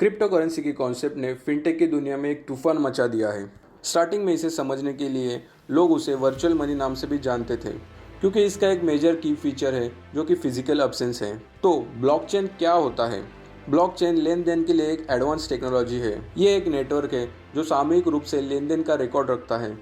Crypto currency की concept ने fintech की दुनिया में एक तूफान मचा दिया है। स्टार्टिंग में इसे समझने के लिए लोग उसे वर्चुअल मनी नाम से भी जानते थे, क्योंकि इसका एक मेजर की फीचर है जो कि फिजिकल एब्सेंस है। तो ब्लॉकचेन क्या होता है? ब्लॉकचेन लेन देन के लिए एक एडवांस टेक्नोलॉजी है। ये एक नेटवर्क है जो सामूहिक रूप से लेन देन का रिकॉर्ड रखता है।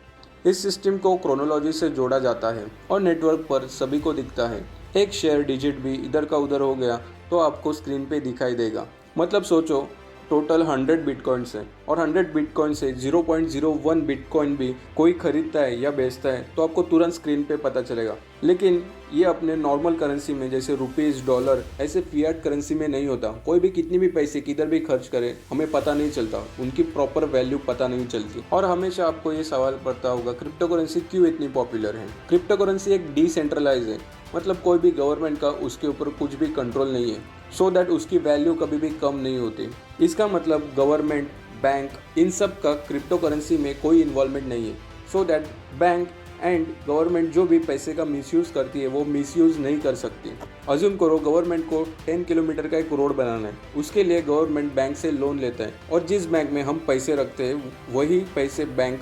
इस सिस्टम को क्रोनोलॉजी से जोड़ा जाता है और नेटवर्क पर सभी को दिखता है। एक शेयर डिजिट भी इधर का उधर हो गया तो आपको स्क्रीन पे दिखाई देगा। मतलब सोचो, टोटल 100 बिटकॉइंस है और 100 बिटकॉइन से 0.01 बिटकॉइन भी कोई खरीदता है या बेचता है तो आपको तुरंत स्क्रीन पे पता चलेगा। लेकिन ये अपने नॉर्मल करेंसी में जैसे रुपीज़, डॉलर, ऐसे फिएट करेंसी में नहीं होता। कोई भी कितनी भी पैसे किधर भी खर्च करे हमें पता नहीं चलता, उनकी प्रॉपर वैल्यू पता नहीं चलती। और हमेशा आपको ये सवाल पड़ता होगा, क्रिप्टो करेंसी क्यों इतनी पॉपुलर है? क्रिप्टो करेंसी एक डिसेंट्रलाइज है, मतलब कोई भी गवर्नमेंट का उसके ऊपर कुछ भी कंट्रोल नहीं है, सो दैट उसकी वैल्यू कभी भी कम नहीं होती। इसका मतलब गवर्नमेंट, बैंक, इन सब का क्रिप्टो करेंसी में कोई इन्वॉल्वमेंट नहीं है, so that bank and government जो भी पैसे का मिसयूज़ करती है वो मिसयूज़ नहीं कर सकती। अज्यूम करो गवर्नमेंट को 10 किलोमीटर का एक रोड बनाना है, उसके लिए गवर्नमेंट बैंक से लोन लेता है और जिस बैंक में हम पैसे रखते हैं वही पैसे बैंक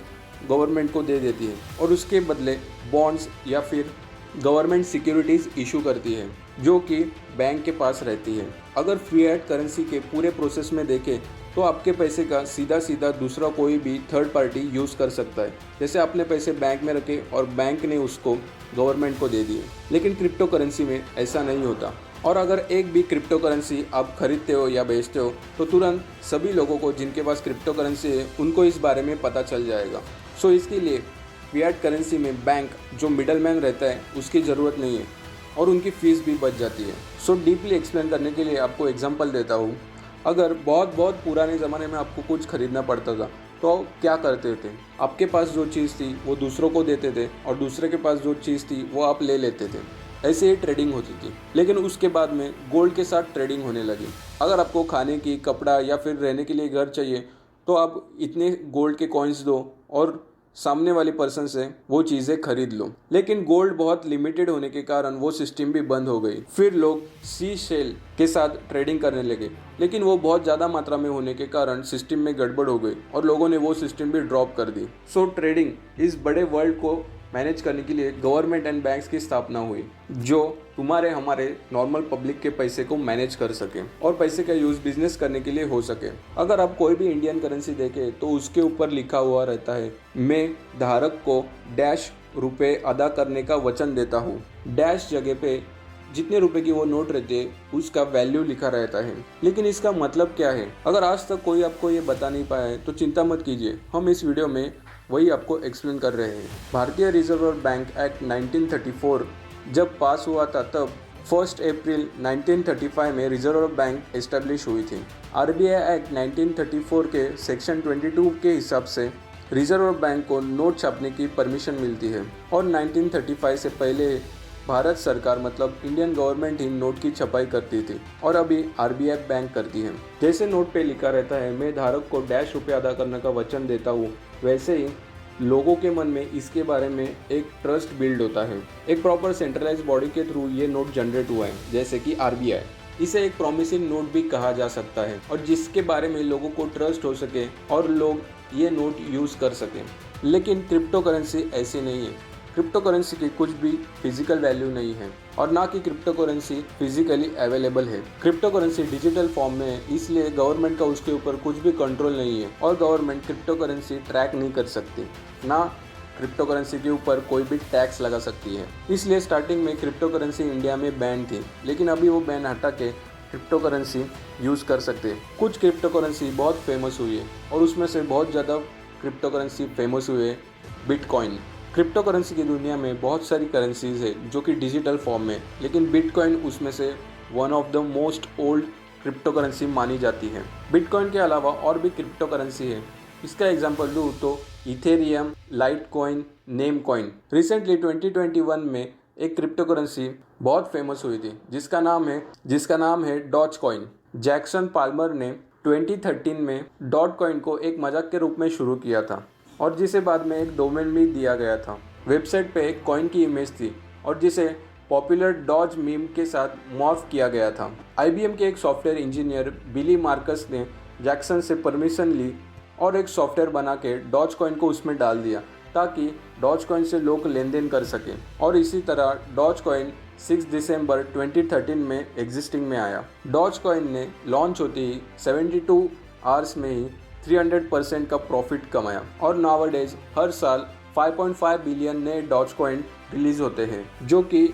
गवर्नमेंट को दे देती है और उसके बदले बॉन्ड्स या फिर गवर्नमेंट सिक्योरिटीज़ इशू करती है जो कि बैंक के पास रहती है। अगर फिएट करेंसी के पूरे प्रोसेस में देखें तो आपके पैसे का सीधा सीधा दूसरा कोई भी थर्ड पार्टी यूज़ कर सकता है। जैसे आपने पैसे बैंक में रखे और बैंक ने उसको गवर्नमेंट को दे दिए, लेकिन क्रिप्टो करेंसी में ऐसा नहीं होता। और अगर एक भी क्रिप्टो करेंसी आप खरीदते हो या बेचते हो तो तुरंत सभी लोगों को जिनके पास क्रिप्टो करेंसी है उनको इस बारे में पता चल जाएगा। सो इसके लिए फिएट करेंसी में बैंक जो मिडलमैन रहता है उसकी ज़रूरत नहीं है और उनकी फ़ीस भी बच जाती है। सो डीपली एक्सप्लेन करने के लिए आपको एग्जांपल देता हूँ। अगर बहुत पुराने ज़माने में आपको कुछ खरीदना पड़ता था तो क्या करते थे? आपके पास जो चीज़ थी वो दूसरों को देते थे और दूसरे के पास जो चीज़ थी वो आप ले लेते थे। ऐसे ही ट्रेडिंग होती थी। लेकिन उसके बाद में गोल्ड के साथ ट्रेडिंग होने लगी। अगर आपको खाने की, कपड़ा या फिर रहने के लिए घर चाहिए तो आप इतने गोल्ड के कॉइन्स दो और सामने वाले पर्सन से वो चीज़ें खरीद लो। लेकिन गोल्ड बहुत लिमिटेड होने के कारण वो सिस्टम भी बंद हो गई। फिर लोग सी शेल के साथ ट्रेडिंग करने लगे, लेकिन वो बहुत ज़्यादा मात्रा में होने के कारण सिस्टम में गड़बड़ हो गई और लोगों ने वो सिस्टम भी ड्रॉप कर दी। सो ट्रेडिंग, इस बड़े वर्ल्ड को मैनेज करने के लिए गवर्नमेंट एंड बैंक्स की स्थापना हुई जो तुम्हारे हमारे नॉर्मल पब्लिक के पैसे को मैनेज कर सके और पैसे का यूज़ बिजनेस करने के लिए हो सके। अगर आप कोई भी इंडियन करेंसी देखें तो उसके ऊपर लिखा हुआ रहता है, मैं धारक को डैश रुपए अदा करने का वचन देता हूँ। डैश जगह पे जितने रुपए की वो नोट रहती है उसका वैल्यू लिखा रहता है। लेकिन इसका मतलब क्या है? अगर आज तक कोई आपको ये बता नहीं पाया है तो चिंता मत कीजिए, हम इस वीडियो में वही आपको एक्सप्लेन कर रहे हैं। भारतीय रिजर्व बैंक एक्ट 1934 जब पास हुआ था तब 1 अप्रैल 1935 में रिजर्व बैंक एस्टेब्लिश हुई थी। आरबीआई एक्ट 1934 के सेक्शन 22 के हिसाब से रिजर्व बैंक को नोट छापने की परमिशन मिलती है और 1935 से पहले भारत सरकार मतलब इंडियन गवर्नमेंट ही नोट की छपाई करती थी और अभी आरबीआई बैंक करती है। जैसे नोट पे लिखा रहता है, मैं धारक को डैश रुपये अदा करने का वचन देता हूँ, वैसे ही लोगों के मन में इसके बारे में एक ट्रस्ट बिल्ड होता है। एक प्रॉपर सेंट्रलाइज बॉडी के थ्रू ये नोट जनरेट हुआ है, जैसे कि आरबीआई। इसे एक प्रॉमिसिंग नोट भी कहा जा सकता है और जिसके बारे में लोगों को ट्रस्ट हो सके और लोग ये नोट यूज़ कर सकें। लेकिन क्रिप्टो करेंसी ऐसी नहीं है। क्रिप्टो करेंसी की कुछ भी फिजिकल वैल्यू नहीं है और ना कि क्रिप्टो करेंसी फिजिकली अवेलेबल है। क्रिप्टो करेंसी डिजिटल फॉर्म में है, इसलिए गवर्नमेंट का उसके ऊपर कुछ भी कंट्रोल नहीं है और गवर्नमेंट क्रिप्टो करेंसी ट्रैक नहीं कर सकती, ना क्रिप्टो करेंसी के ऊपर कोई भी टैक्स लगा सकती है। इसलिए स्टार्टिंग में क्रिप्टो करेंसी इंडिया में बैन थी, लेकिन अभी वो बैन हटा के क्रिप्टो करेंसी यूज़ कर सकते हैं। कुछ क्रिप्टो करेंसी बहुत फेमस हुई है और उसमें से बहुत ज़्यादा क्रिप्टो करेंसी फेमस हुए है बिटकॉइन। क्रिप्टो करेंसी की दुनिया में बहुत सारी करेंसीज है जो कि डिजिटल फॉर्म में, लेकिन बिटकॉइन उसमें से one of the most old crypto currency मानी जाती है। बिटकॉइन के अलावा और भी क्रिप्टो करेंसी है। इसका एग्जांपल दूँ तो इथेरियम, लाइटकॉइन, नेमकॉइन। रिसेंटली 2021 में एक क्रिप्टो करेंसी बहुत फेमस हुई थी जिसका नाम है डॉज कॉइन। जैक्सन पाल्मर ने 2013 में डॉट कॉइन को एक मजाक के रूप में शुरू किया था और जिसे बाद में एक डोमेन भी दिया गया था। वेबसाइट पे एक कॉइन की इमेज थी और जिसे पॉपुलर डॉज मीम के साथ मॉर्फ किया गया था। आईबीएम के एक सॉफ्टवेयर इंजीनियर बिली मार्कस ने जैक्सन से परमिशन ली और एक सॉफ्टवेयर बना के डॉज कॉइन को उसमें डाल दिया ताकि डॉज कॉइन से लोग लेन देन कर सकें। और इसी तरह डॉज कॉइन 6 दिसंबर 2013 में एग्जिस्टिंग में आया। डॉज कॉइन ने लॉन्च होते ही 72 आवर्स में ही 300% का प्रॉफिट कमाया और नाउअडेज हर साल 5.5 बिलियन नए डॉज कॉइन रिलीज होते हैं जो कि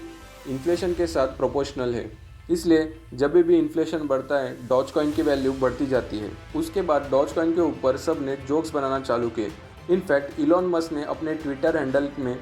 इन्फ्लेशन के साथ प्रोपोर्शनल है। इसलिए जब भी इन्फ्लेशन बढ़ता है डॉज कॉइन की वैल्यू बढ़ती जाती है। उसके बाद डॉज कॉइन के ऊपर सब ने जोक्स बनाना चालू किए। इनफैक्ट इलॉन मस्क ने अपने ट्विटर हैंडल में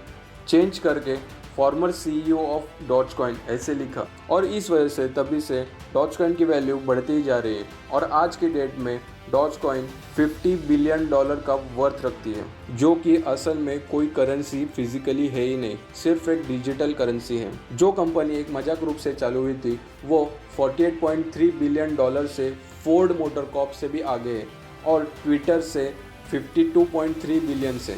चेंज करके former CEO of Dogecoin ऐसे लिखा और इस वजह से तभी से डॉज कॉइन की वैल्यू बढ़ती ही जा रही है और आज की डेट में डॉज कॉइन $50 बिलियन का वर्थ रखती है जो कि असल में कोई करेंसी फिजिकली है ही नहीं, सिर्फ एक डिजिटल करेंसी है। जो कंपनी एक मजाक रूप से चालू हुई थी वो $48.3 बिलियन से फोर्ड मोटर कॉर्प से भी आगे है और ट्विटर से 52.3 बिलियन से।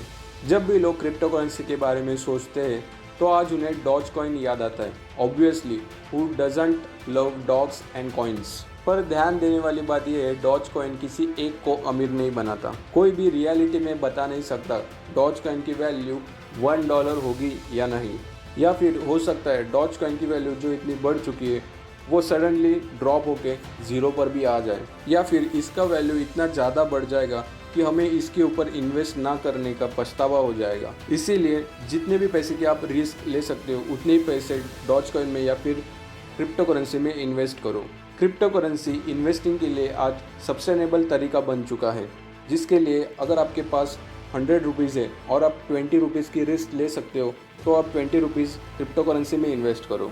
जब भी लोग क्रिप्टो करेंसी के बारे में सोचते हैं तो आज उन्हें डॉज कॉइन याद आता है। Obviously who doesn't love dogs and coins. पर ध्यान देने वाली बात यह है डॉज कॉइन किसी एक को अमीर नहीं बनाता। कोई भी रियलिटी में बता नहीं सकता डॉज कॉइन की वैल्यू $1 होगी या नहीं, या फिर हो सकता है डॉज कॉइन की वैल्यू जो इतनी बढ़ चुकी है वो सडनली ड्रॉप होके 0 पर भी आ जाए, या फिर इसका वैल्यू इतना ज़्यादा बढ़ जाएगा कि हमें इसके ऊपर इन्वेस्ट ना करने का पछतावा हो जाएगा। इसीलिए जितने भी पैसे की आप रिस्क ले सकते हो उतने ही पैसे डॉज कॉइन में या फिर क्रिप्टो करेंसी में इन्वेस्ट करो। क्रिप्टो करेंसी इन्वेस्टिंग के लिए आज सस्टेनेबल तरीका बन चुका है, जिसके लिए अगर आपके पास 100 रुपीज़ है और आप 20 रुपीज़ की रिस्क ले सकते हो तो आप 20 रुपीज़ क्रिप्टो करेंसी में इन्वेस्ट करो।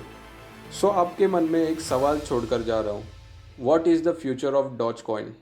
सो आपके मन में एक सवाल छोड़कर जा रहा हूँ, what is the future of doge coin?